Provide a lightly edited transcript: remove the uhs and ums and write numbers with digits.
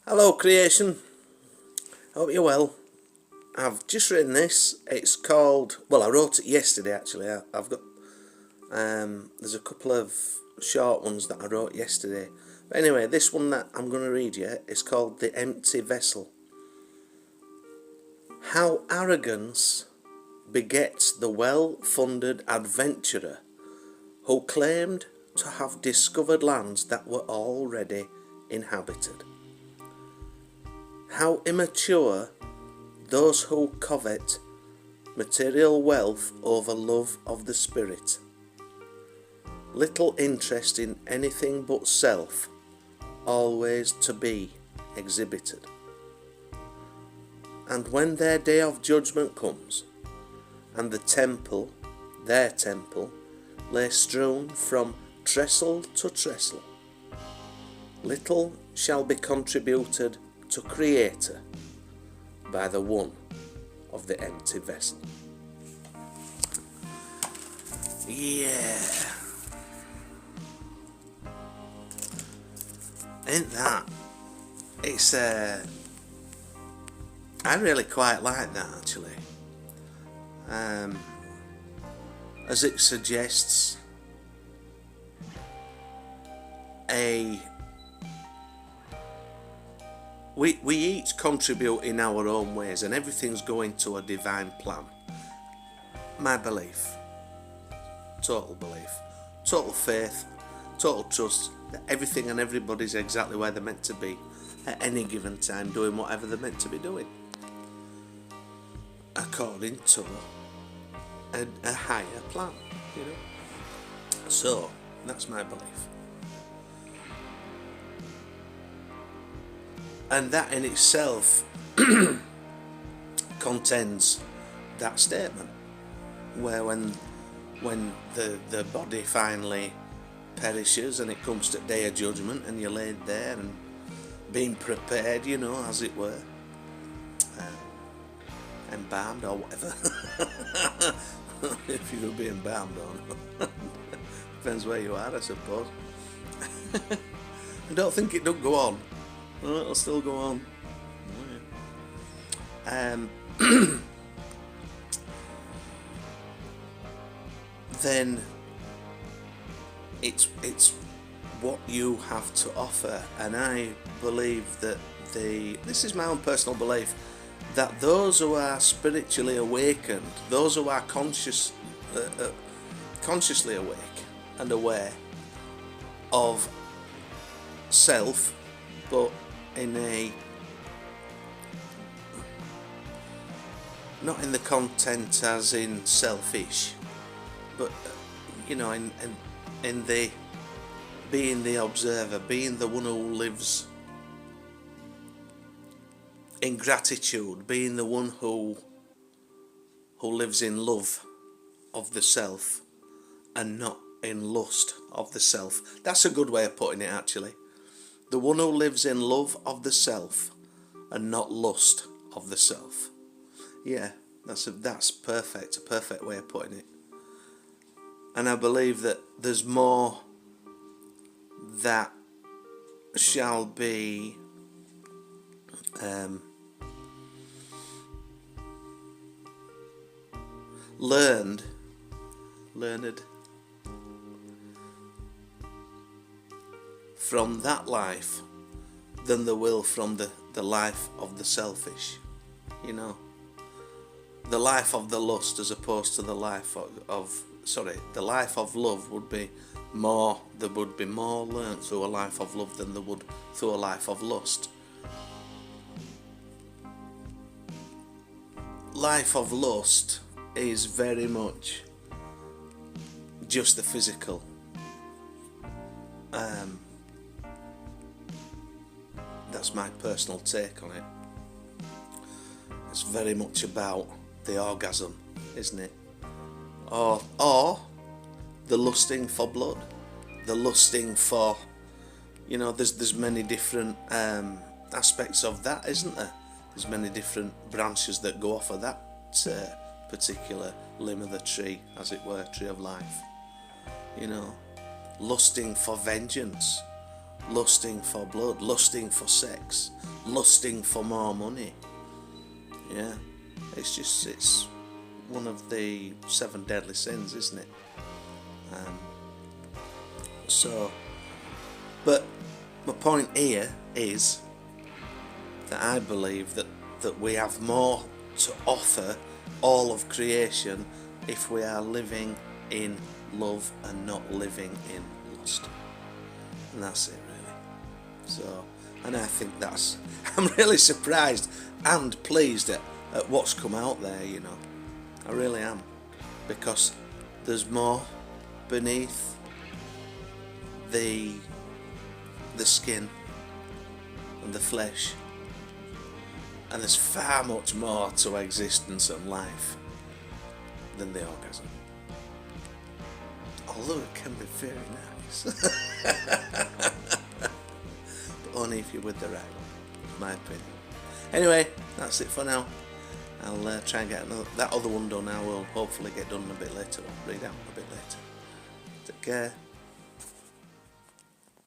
Hello creation, hope you're well. I've just written this. It's called, well, I wrote it yesterday actually. I've got there's a couple of short ones that I wrote yesterday, but anyway, this one that I'm going to read you is called The Empty Vessel. How arrogance begets the well-funded adventurer who claimed to have discovered lands that were already inhabited. How immature those who covet material wealth over love of the spirit. Little interest in anything but self, always to be exhibited. And when their day of judgment comes, and the temple, their temple, lay strewn from trestle to trestle, little shall be contributed to Creator by the one of the empty vessel. Yeah. Ain't that? It's I really quite like that actually. As it suggests we each contribute in our own ways, and everything's going to a divine plan. My belief, total belief, total faith, total trust that everything and everybody's exactly where they're meant to be at any given time, doing whatever they're meant to be doing according to a higher plan, you know. So that's my belief. And that in itself contends that statement, where when the body finally perishes and it comes to day of judgment and you're laid there and being prepared, you know, as it were, embalmed or whatever. If you're going to be embalmed or not. Depends where you are, I suppose. I don't think it don't go on. Oh, it'll still go on. Oh, yeah. Then it's what you have to offer, and I believe that this is my own personal belief, that those who are spiritually awakened, those who are consciously awake and aware of self, but in not in the content as in selfish, but you know, in the being the observer, being the one who lives in gratitude, being the one who lives in love of the self and not in lust of the self. That's a good way of putting it actually. The one who lives in love of the self and not lust of the self. Yeah, that's perfect, a perfect way of putting it. And I believe that there's more that shall be learned from that life than there will from the life of the selfish, you know, the life of the lust, as opposed to the life the life of love would be more, there would be more learnt through a life of love than there would through a life of lust. Life of lust is very much just the physical. That's my personal take on it. It's very much about the orgasm, isn't it? Or the lusting for blood, the lusting for, you know, there's many different aspects of that, isn't there? There's many different branches that go off of that particular limb of the tree, as it were, tree of life. You know, lusting for vengeance, lusting for blood, lusting for sex, lusting for more money. Yeah, it's one of the 7 deadly sins, isn't it? But my point here is that I believe that we have more to offer all of creation if we are living in love and not living in lust. And that's it, really. So, and I think I'm really surprised and pleased at what's come out there, you know. I really am. Because there's more beneath the skin and the flesh, and there's far much more to existence and life than the orgasm, although it can be very nice. But only if you're with the right one, in my opinion. Anyway, that's it for now. I'll try and get that other one done. I will hopefully get done a bit later, or read out a bit later. Take care.